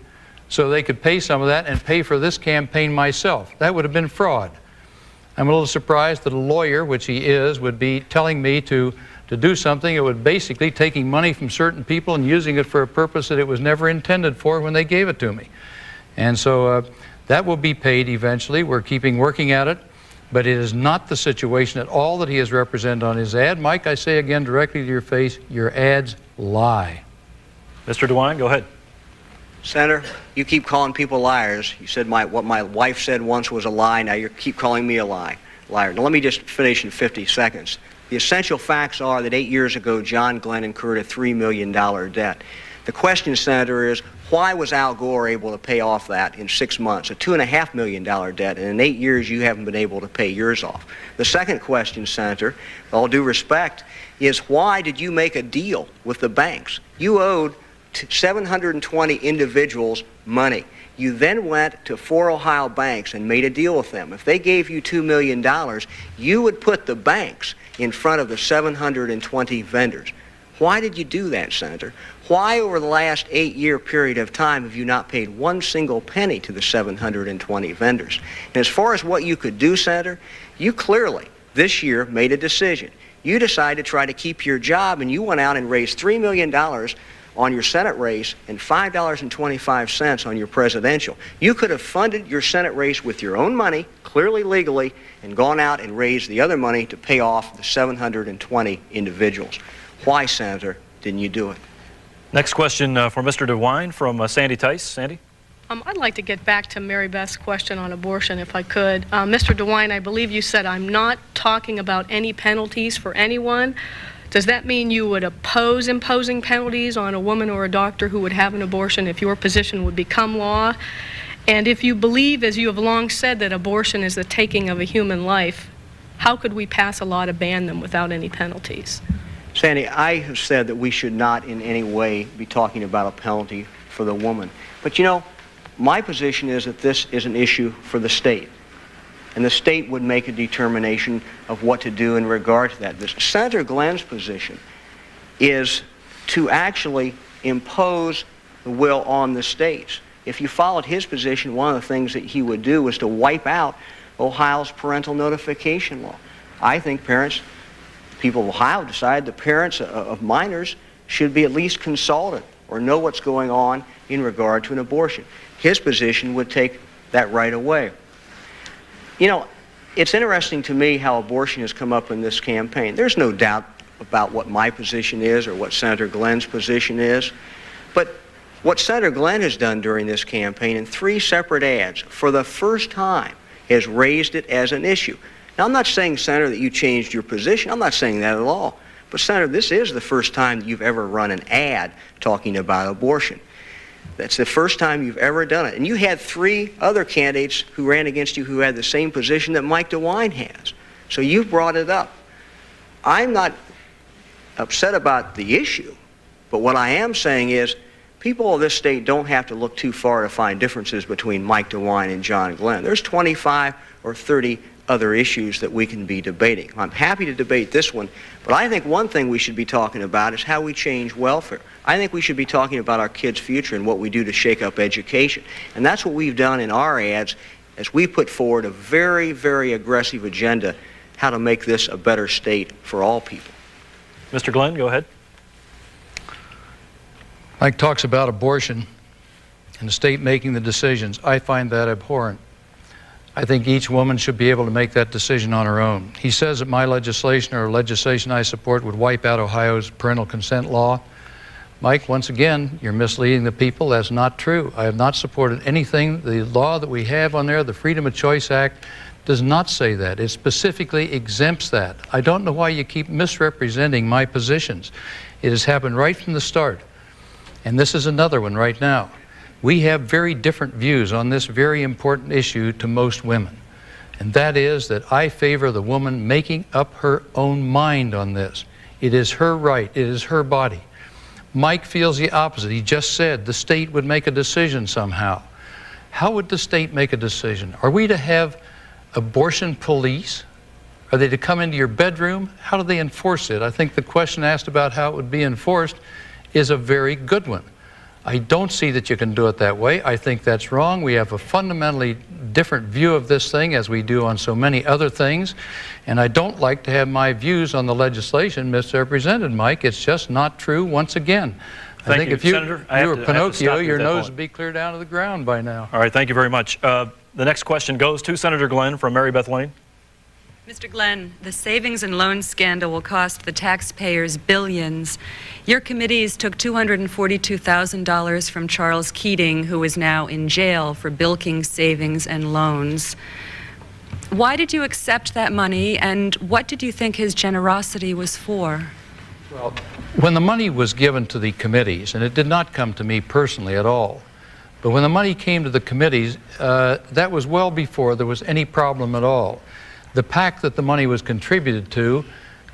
so they could pay some of that and pay for this campaign myself. That would have been fraud. I'm a little surprised that a lawyer, which he is, would be telling me to do something that would basically taking money from certain people and using it for a purpose that it was never intended for when they gave it to me. And so that will be paid eventually. We're working at it, but it is not the situation at all that he has represented on his ad. Mike, I say again directly to your face, your ads lie.
Mr. DeWine, go ahead.
Senator, you keep calling people liars. You said what my wife said once was a lie. Now you keep calling me a liar. Now let me just finish in 50 seconds. The essential facts are that 8 years ago, John Glenn incurred a $3 million debt. The question, Senator, is why was Al Gore able to pay off that in 6 months, a $2.5 million debt, and in 8 years you haven't been able to pay yours off? The second question, Senator, with all due respect, is why did you make a deal with the banks? You owed 720 individuals money. You then went to 4 Ohio banks and made a deal with them. If they gave you $2 million, you would put the banks in front of the 720 vendors. Why did you do that, Senator? Why over the last 8-year period of time have you not paid one single penny to the 720 vendors? And as far as what you could do, Senator, you clearly this year made a decision. You decided to try to keep your job, and you went out and raised $3 million on your Senate race and $5.25 on your presidential. You could have funded your Senate race with your own money, clearly legally, and gone out and raised the other money to pay off the 720 individuals. Why, Senator, didn't you do it?
Next question for Mr. DeWine from Sandy Tice. Sandy?
I'd like to get back to Mary Beth's question on abortion, if I could. Mr. DeWine, I believe you said I'm not talking about any penalties for anyone. Does that mean you would oppose imposing penalties on a woman or a doctor who would have an abortion if your position would become law? And if you believe, as you have long said, that abortion is the taking of a human life, how could we pass a law to ban them without any penalties?
Sandy, I have said that we should not in any way be talking about a penalty for the woman. But you know, my position is that this is an issue for the state. And the state would make a determination of what to do in regard to that. Senator Glenn's position is to actually impose the will on the states. If you followed his position, one of the things that he would do was to wipe out Ohio's parental notification law. I think people of Ohio decide the parents of minors should be at least consulted or know what's going on in regard to an abortion. His position would take that right away. You know, it's interesting to me how abortion has come up in this campaign. There's no doubt about what my position is or what Senator Glenn's position is. But what Senator Glenn has done during this campaign in 3 separate ads for the first time has raised it as an issue. Now, I'm not saying, Senator, that you changed your position. I'm not saying that at all. But, Senator, this is the first time that you've ever run an ad talking about abortion. That's the first time you've ever done it. And you had 3 other candidates who ran against you who had the same position that Mike DeWine has. So you brought it up. I'm not upset about the issue, but what I am saying is people of this state don't have to look too far to find differences between Mike DeWine and John Glenn. There's 25 or 30 other issues that we can be debating. I'm happy to debate this one, but I think one thing we should be talking about is how we change welfare. I think we should be talking about our kids' future and what we do to shake up education. And that's what we've done in our ads as we put forward a very, very aggressive agenda how to make this a better state for all people.
Mr. Glenn, go ahead.
Mike talks about abortion and the state making the decisions. I find that abhorrent. I think each woman should be able to make that decision on her own. He says that my legislation or legislation I support would wipe out Ohio's parental consent law. Mike, once again, you're misleading the people. That's not true. I have not supported anything. The law that we have on there, the Freedom of Choice Act, does not say that. It specifically exempts that. I don't know why you keep misrepresenting my positions. It has happened right from the start. And this is another one right now. We have very different views on this very important issue to most women. And that is that I favor the woman making up her own mind on this. It is her right. It is her body. Mike feels the opposite. He just said the state would make a decision somehow. How would the state make a decision? Are we to have abortion police? Are they to come into your bedroom? How do they enforce it? I think the question asked about how it would be enforced is a very good one. I don't see that you can do it that way. I think that's wrong. We have a fundamentally different view of this thing as we do on so many other things. And I don't like to have my views on the legislation misrepresented, Mike. It's just not true once again. I think if you were Pinocchio, your nose would be clear down to the ground by now.
All right, thank you very much. The next question goes to Senator Glenn from Mary Beth Lane.
Mr. Glenn, the savings and loan scandal will cost the taxpayers billions. Your committees took $242,000 from Charles Keating, who is now in jail for bilking savings and loans. Why did you accept that money, and what did you think his generosity was for?
Well, when the money was given to the committees, and it did not come to me personally at all, but when the money came to the committees, that was well before there was any problem at all. The PAC that the money was contributed to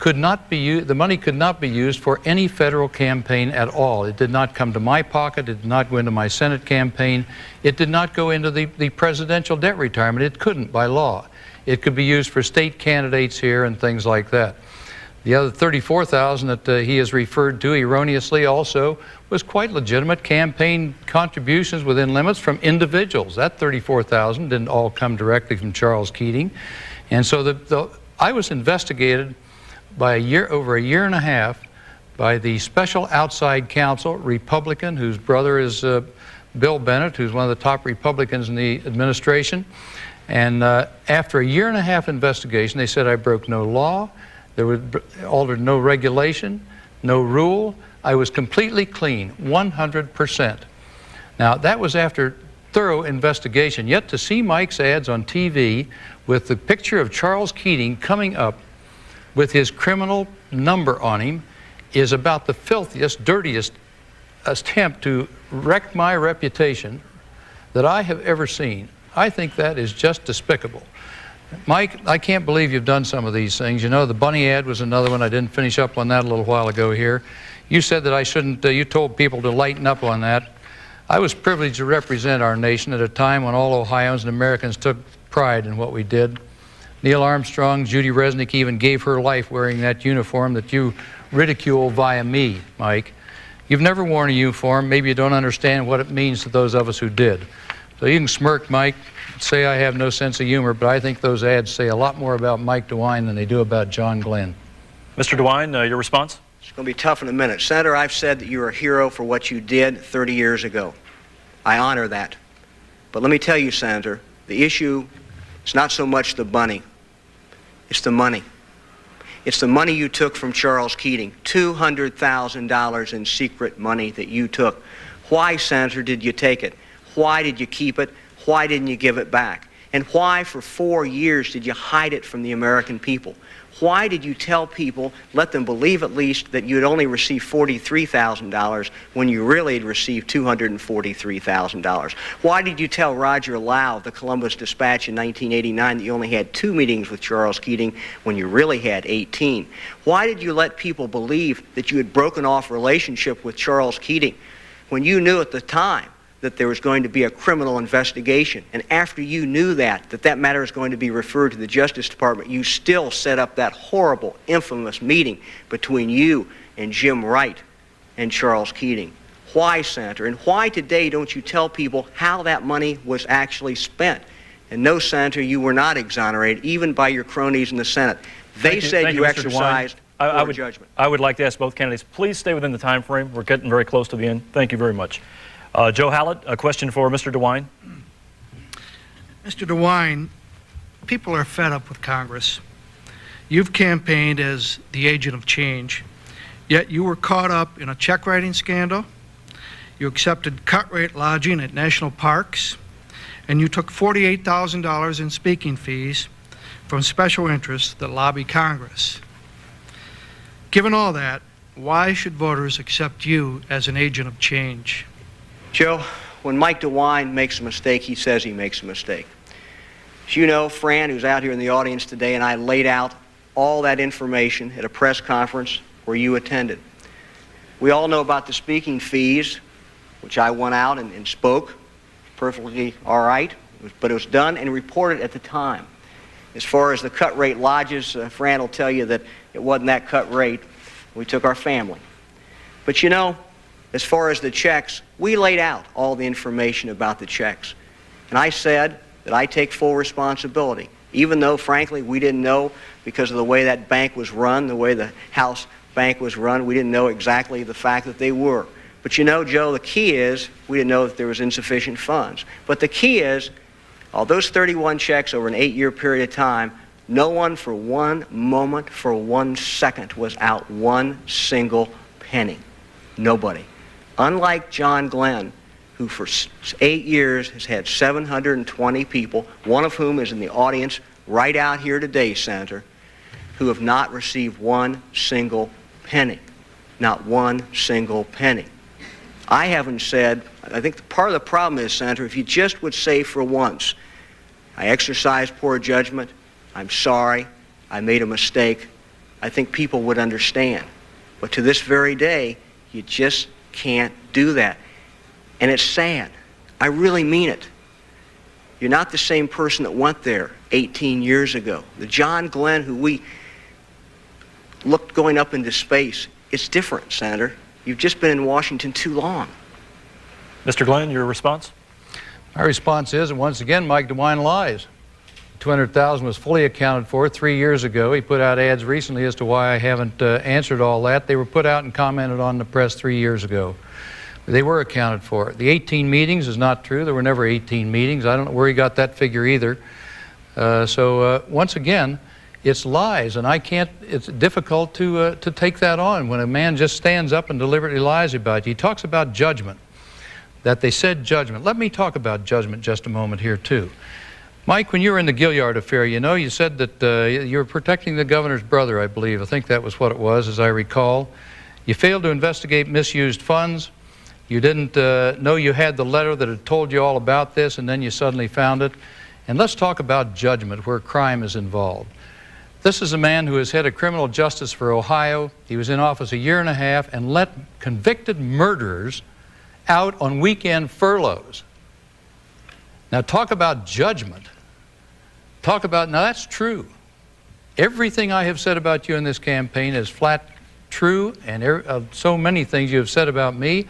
could not be used, the money could not be used for any federal campaign at all. It did not come to my pocket. It did not go into my Senate campaign. It did not go into the presidential debt retirement. It couldn't by law. It could be used for state candidates here and things like that. The other $34,000 that he has referred to erroneously also was quite legitimate campaign contributions within limits from individuals. That $34,000 didn't all come directly from Charles Keating. And so I was investigated by over a year and a half by the special outside counsel, Republican, whose brother is Bill Bennett, who's one of the top Republicans in the administration. And after a year and a half investigation, they said I broke no law, there was altered no regulation, no rule. I was completely clean, 100%. Now, that was after thorough investigation. Yet to see Mike's ads on TV with the picture of Charles Keating coming up with his criminal number on him is about the filthiest, dirtiest attempt to wreck my reputation that I have ever seen. I think that is just despicable. Mike, I can't believe you've done some of these things. You know, the bunny ad was another one. I didn't finish up on that a little while ago here. You said that I shouldn't, you told people to lighten up on that. I was privileged to represent our nation at a time when all Ohioans and Americans took pride in what we did. Neil Armstrong, Judy Resnick even gave her life wearing that uniform that you ridicule via me, Mike. You've never worn a uniform. Maybe you don't understand what it means to those of us who did. So you can smirk, Mike, say I have no sense of humor, but I think those ads say a lot more about Mike DeWine than they do about John Glenn.
Mr. DeWine, your response?
It's going to be tough in a minute. Senator, I've said that you're a hero for what you did 30 years ago. I honor that. But let me tell you, Senator, the issue is not so much the bunny. It's the money. It's the money you took from Charles Keating, $200,000 in secret money that you took. Why, Senator, did you take it? Why did you keep it? Why didn't you give it back? And why, for 4 years, did you hide it from the American people? Why did you tell people, let them believe at least, that you had only received $43,000 when you really had received $243,000? Why did you tell Roger Lau of the Columbus Dispatch in 1989 that you only had 2 meetings with Charles Keating when you really had 18? Why did you let people believe that you had broken off a relationship with Charles Keating when you knew at the time that there was going to be a criminal investigation? And after you knew that matter is going to be referred to the Justice Department, you still set up that horrible, infamous meeting between you and Jim Wright and Charles Keating. Why, Senator? And why today don't you tell people how that money was actually spent? And no, Senator, you were not exonerated, even by your cronies in the Senate. They said you exercised poor judgment.
I would like to ask both candidates, please stay within the time frame. We're getting very close to the end. Thank you very much. Joe Hallett, a question for Mr. DeWine.
Mr. DeWine, people are fed up with Congress. You've campaigned as the agent of change, yet you were caught up in a check writing scandal. You accepted cut-rate lodging at national parks, and you took $48,000 in speaking fees from special interests that lobby Congress. Given all that, why should voters accept you as an agent of change?
Joe, when Mike DeWine makes a mistake, he says he makes a mistake. As you know, Fran, who's out here in the audience today, and I laid out all that information at a press conference where you attended. We all know about the speaking fees, which I went out and spoke. Perfectly all right, but it was done and reported at the time. As far as the cut rate lodges, Fran will tell you that it wasn't that cut rate. We took our family. But you know, as far as the checks, we laid out all the information about the checks. And I said that I take full responsibility, even though, frankly, we didn't know because of the way that bank was run, the way the House bank was run, we didn't know exactly the fact that they were. But you know, Joe, the key is we didn't know that there was insufficient funds. But the key is, all those 31 checks over an 8-year period of time, no one for one moment, for 1 second, was out one single penny. Nobody. Unlike John Glenn, who for 8 years has had 720 people, one of whom is in the audience right out here today, Senator, who have not received one single penny. Not one single penny. I haven't said, I think part of the problem is, Senator, if you just would say for once, I exercised poor judgment, I'm sorry, I made a mistake, I think people would understand. But to this very day, you just can't do that. And it's sad. I really mean it. You're not the same person that went there 18 years ago. The John Glenn who we looked going up into space, it's different, Senator. You've just been in Washington too long.
Mr. Glenn, your response?
My response is, and once again, Mike DeWine lies. $200,000 was fully accounted for 3 years ago. He put out ads recently as to why I haven't answered all that. They were put out and commented on in the press 3 years ago. They were accounted for. The 18 meetings is not true. There were never 18 meetings. I don't know where he got that figure either. Once again, it's lies, and I can't, it's difficult to take that on when a man just stands up and deliberately lies about you. He talks about judgment, that they said judgment. Let me talk about judgment just a moment here, too. Mike, when you were in the Gilliard affair, you know, you said that you were protecting the governor's brother, I believe. I think that was what it was, as I recall. You failed to investigate misused funds. You didn't know you had the letter that had told you all about this, and then you suddenly found it. And let's talk about judgment, where crime is involved. This is a man who has head of criminal justice for Ohio. He was in office 1.5 years and let convicted murderers out on weekend furloughs. Now talk about judgment. Talk about, now that's true. Everything I have said about you in this campaign is flat true, and so many things you have said about me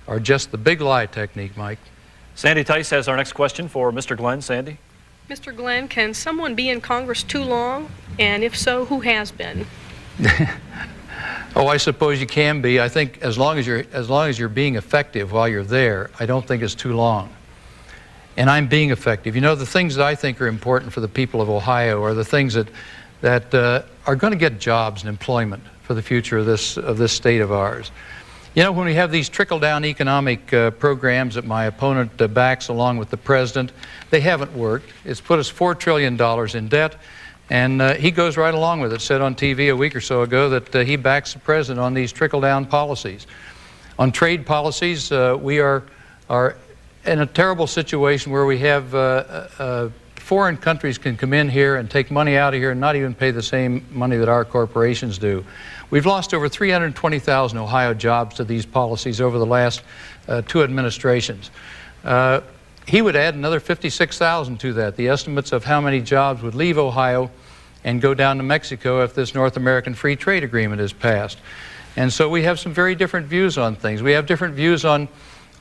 are just the big lie technique, Mike.
Sandy Tice has our next question for Mr. Glenn. Sandy?
Mr. Glenn, can someone be in Congress too long? And if so, who has been?
Oh, I suppose you can be. I think as long as you're being effective while you're there, I don't think it's too long. And I'm being effective. You know, the things that I think are important for the people of Ohio are the things that are going to get jobs and employment for the future of this state of ours. You know, when we have these trickle-down economic programs that my opponent backs along with the president, they haven't worked. It's put us $4 trillion in debt, and he goes right along with it. Said on TV a week or so ago that he backs the president on these trickle-down policies. On trade policies, we are in a terrible situation where we have foreign countries can come in here and take money out of here and not even pay the same money that our corporations do. We've lost over 320,000 Ohio jobs to these policies over the last 2 administrations. He would add another 56,000 to that. The estimates of how many jobs would leave Ohio and go down to Mexico if this North American Free Trade Agreement is passed. And so we have some very different views on things. We have different views on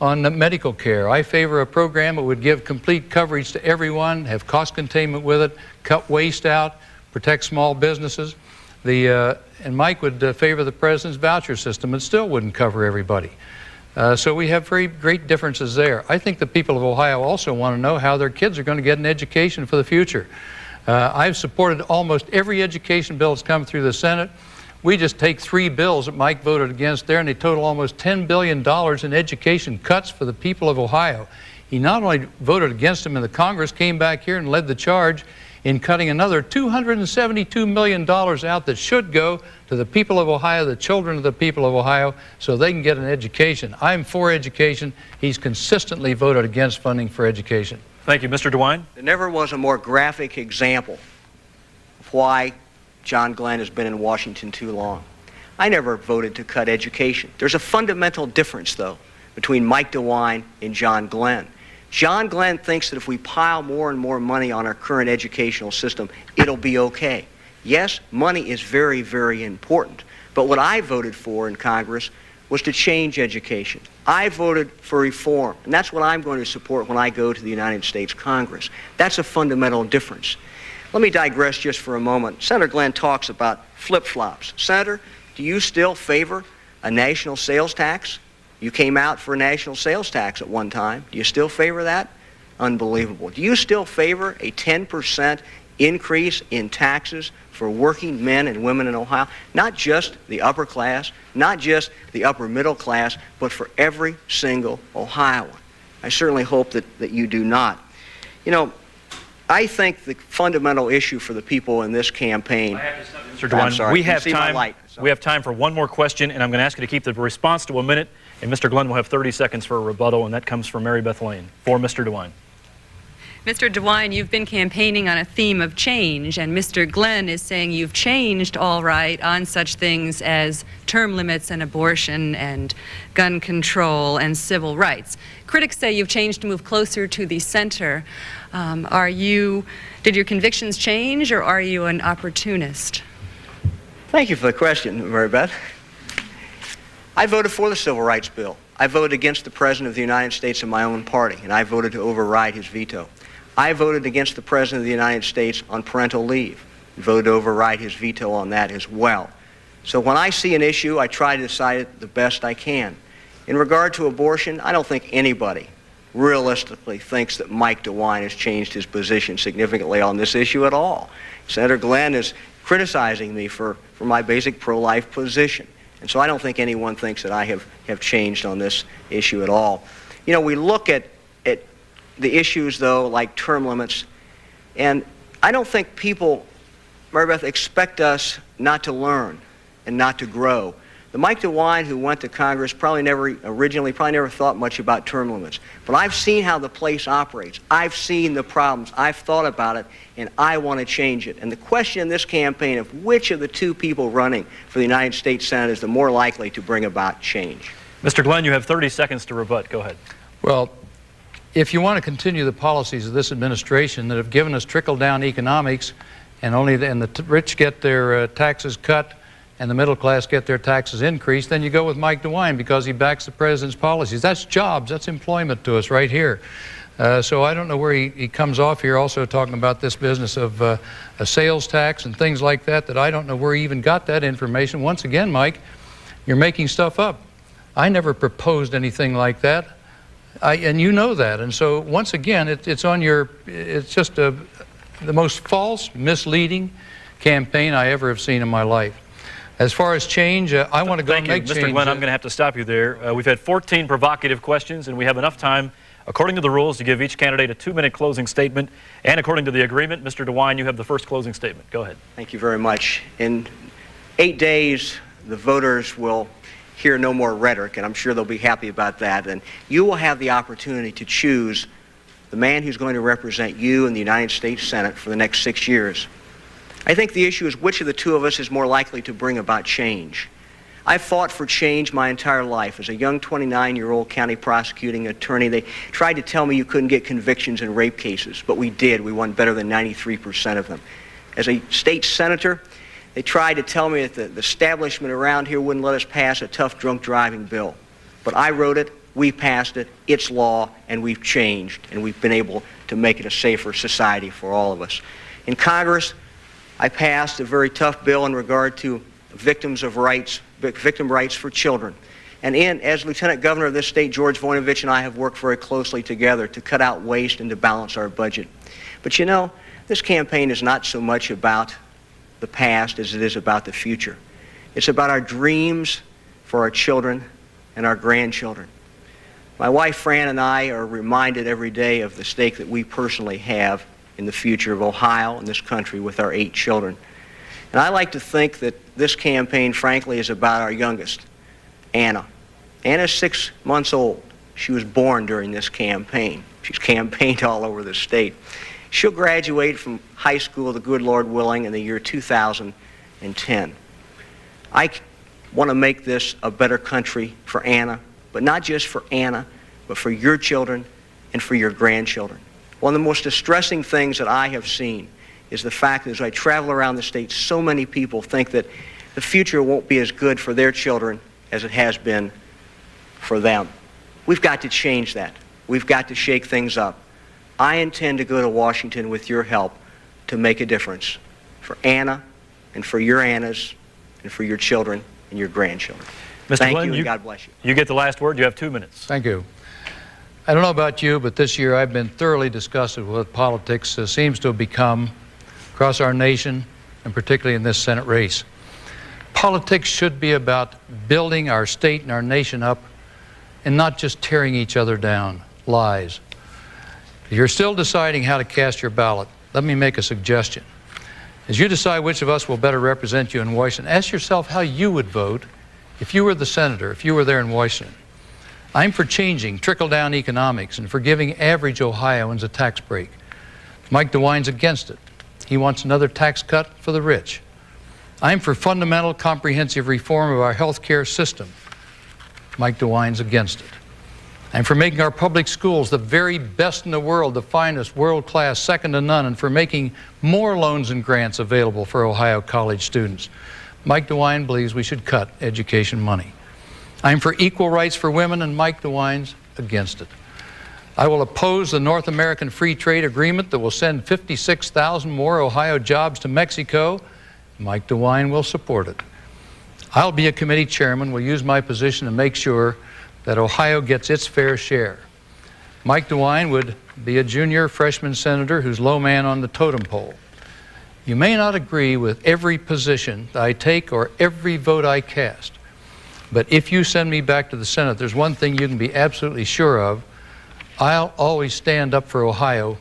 medical care. I favor a program that would give complete coverage to everyone, have cost containment with it, cut waste out, protect small businesses. And Mike would favor the president's voucher system. It still wouldn't cover everybody. So we have very great differences there. I think the people of Ohio also want to know how their kids are going to get an education for the future. I've supported almost every education bill that's come through the Senate. We just take 3 bills that Mike voted against there, and they total almost $10 billion in education cuts for the people of Ohio. He not only voted against them in the Congress, came back here and led the charge in cutting another $272 million out that should go to the people of Ohio, the children of the people of Ohio, so they can get an education. I'm for education. He's consistently voted against funding for education.
Thank you. Mr. DeWine?
There never was a more graphic example of why John Glenn has been in Washington too long. I never voted to cut education. There's a fundamental difference, though, between Mike DeWine and John Glenn. John Glenn thinks that if we pile more and more money on our current educational system, it'll be okay. Yes, money is very, very important. But what I voted for in Congress was to change education. I voted for reform, and that's what I'm going to support when I go to the United States Congress. That's a fundamental difference. Let me digress just for a moment. Senator Glenn talks about flip-flops. Senator, do you still favor a national sales tax? You came out for a national sales tax at one time. Do you still favor that? Unbelievable. Do you still favor a 10% increase in taxes for working men and women in Ohio? Not just the upper class, not just the upper middle class, but for every single Ohioan. I certainly hope that you do not. You know, I think the fundamental issue for the people in this campaign...
Mr. DeWine, we have time for one more question, and I'm going to ask you to keep the response to a minute, and Mr. Glenn will have 30 seconds for a rebuttal, and that comes from Mary Beth Lane. For Mr. DeWine.
Mr. DeWine, you've been campaigning on a theme of change, and Mr. Glenn is saying you've changed all right on such things as term limits and abortion and gun control and civil rights. Critics say you've changed to move closer to the center. Did your convictions change, or are you an opportunist?
Thank you for the question, Mary Beth. I voted for the Civil Rights Bill. I voted against the President of the United States in my own party, and I voted to override his veto. I voted against the President of the United States on parental leave, and voted to override his veto on that as well. So when I see an issue, I try to decide it the best I can. In regard to abortion, I don't think anybody realistically thinks that Mike DeWine has changed his position significantly on this issue at all. Senator Glenn is criticizing me for my basic pro-life position. And so I don't think anyone thinks that I have changed on this issue at all. You know, we look at the issues, though, like term limits, and I don't think people, Mary Beth, expect us not to learn and not to grow. The Mike DeWine who went to Congress probably never thought much about term limits. But I've seen how the place operates. I've seen the problems. I've thought about it, and I want to change it. And the question in this campaign of which of the two people running for the United States Senate is the more likely to bring about change.
Mr. Glenn, you have 30 seconds to rebut. Go ahead.
Well, if you want to continue the policies of this administration that have given us trickle-down economics, and the rich get their taxes cut, and the middle class get their taxes increased, then you go with Mike DeWine because he backs the president's policies. That's jobs, that's employment to us right here. So I don't know where he comes off here also talking about this business of a sales tax and things like that I don't know where he even got that information. Once again, Mike, you're making stuff up. I never proposed anything like that, and you know that. And so once again, it's just the most false, misleading campaign I ever have seen in my life. As far as change, I want to go and make change.
Mr. Glenn, I'm going to have to stop you there. We've had 14 provocative questions, and we have enough time, according to the rules, to give each candidate a 2-minute closing statement. And according to the agreement, Mr. DeWine, you have the first closing statement. Go ahead.
Thank you very much. In 8 days, the voters will hear no more rhetoric, and I'm sure they'll be happy about that. And you will have the opportunity to choose the man who's going to represent you in the United States Senate for the next 6 years. I think the issue is which of the two of us is more likely to bring about change. I've fought for change my entire life. As a young 29-year-old county prosecuting attorney, they tried to tell me you couldn't get convictions in rape cases, but we did. We won better than 93% of them. As a state senator, they tried to tell me that the establishment around here wouldn't let us pass a tough drunk driving bill. But I wrote it, we passed it, it's law, and we've changed, and we've been able to make it a safer society for all of us. In Congress, I passed a very tough bill in regard to victim rights for children. And as Lieutenant Governor of this state, George Voinovich and I have worked very closely together to cut out waste and to balance our budget. But you know, This campaign is not so much about the past as it is about the future. It's about our dreams for our children and our grandchildren. My wife Fran and I are reminded every day of the stake that we personally have in the future of Ohio and this country with our 8 children. And I like to think that this campaign, frankly, is about our youngest, Anna. Anna's 6 months old. She was born during this campaign. She's campaigned all over the state. She'll graduate from high school, the good Lord willing, in the year 2010. I want to make this a better country for Anna, but not just for Anna, but for your children and for your grandchildren. One of the most distressing things that I have seen is the fact that as I travel around the state, so many people think that the future won't be as good for their children as it has been for them. We've got to change that. We've got to shake things up. I intend to go to Washington with your help to make a difference for Anna and for your Annas and for your children and your grandchildren.
Mr.
Thank
Glenn,
you, and God bless you.
You get the last word. You have 2 minutes.
Thank you. I don't know about you, but this year I've been thoroughly disgusted with what politics seems to have become across our nation, and particularly in this Senate race. Politics should be about building our state and our nation up and not just tearing each other down. Lies. If you're still deciding how to cast your ballot, let me make a suggestion. As you decide which of us will better represent you in Washington, ask yourself how you would vote if you were the senator, if you were there in Washington. I'm for changing trickle-down economics and for giving average Ohioans a tax break. Mike DeWine's against it. He wants another tax cut for the rich. I'm for fundamental comprehensive reform of our health care system. Mike DeWine's against it. I'm for making our public schools the very best in the world, the finest, world-class, second to none, and for making more loans and grants available for Ohio college students. Mike DeWine believes we should cut education money. I'm for equal rights for women, and Mike DeWine's against it. I will oppose the North American Free Trade Agreement that will send 56,000 more Ohio jobs to Mexico. Mike DeWine will support it. I'll be a committee chairman, will use my position to make sure that Ohio gets its fair share. Mike DeWine would be a junior freshman senator who's low man on the totem pole. You may not agree with every position that I take or every vote I cast, but if you send me back to the Senate, there's one thing you can be absolutely sure of. I'll always stand up for Ohio,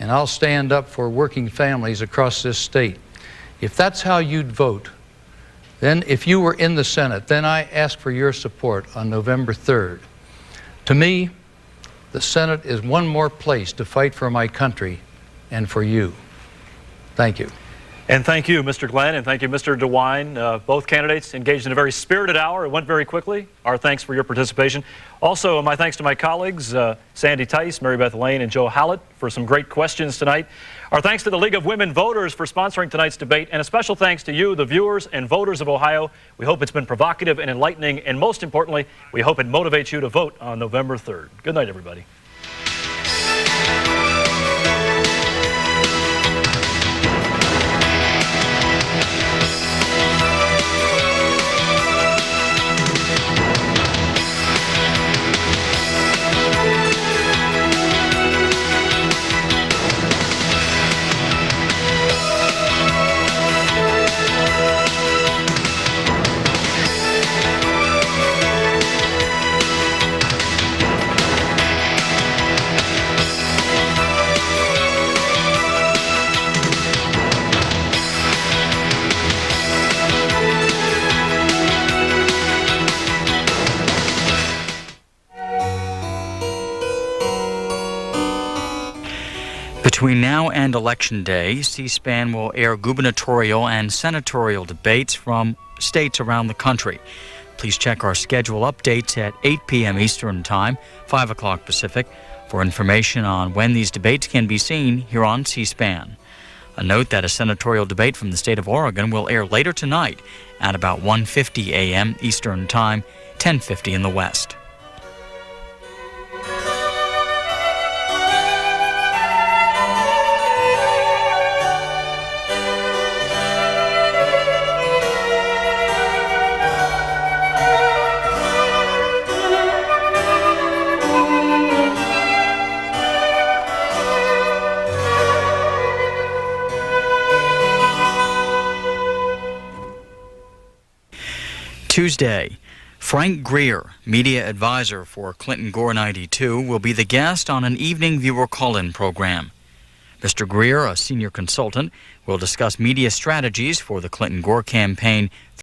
and I'll stand up for working families across this state. If that's how you'd vote, then if you were in the Senate, then I ask for your support on November 3rd. To me, the Senate is one more place to fight for my country and for you. Thank you.
And thank you, Mr. Glenn, and thank you, Mr. DeWine. Both candidates engaged in a very spirited hour. It went very quickly. Our thanks for your participation. Also, my thanks to my colleagues, Sandy Tice, Mary Beth Lane, and Joe Hallett for some great questions tonight. Our thanks to the League of Women Voters for sponsoring tonight's debate, and a special thanks to you, the viewers and voters of Ohio. We hope it's been provocative and enlightening, and most importantly, we hope it motivates you to vote on November 3rd. Good night, everybody.
Between now and Election Day, C-SPAN will air gubernatorial and senatorial debates from states around the country. Please check our schedule updates at 8 p.m. Eastern Time, 5 o'clock Pacific, for information on when these debates can be seen here on C-SPAN. A note that a senatorial debate from the state of Oregon will air later tonight at about 1:50 a.m. Eastern Time, 10:50 in the West. Tuesday, Frank Greer, media advisor for Clinton Gore 92, will be the guest on an evening viewer call-in program. Mr. Greer, a senior consultant, will discuss media strategies for the Clinton Gore campaign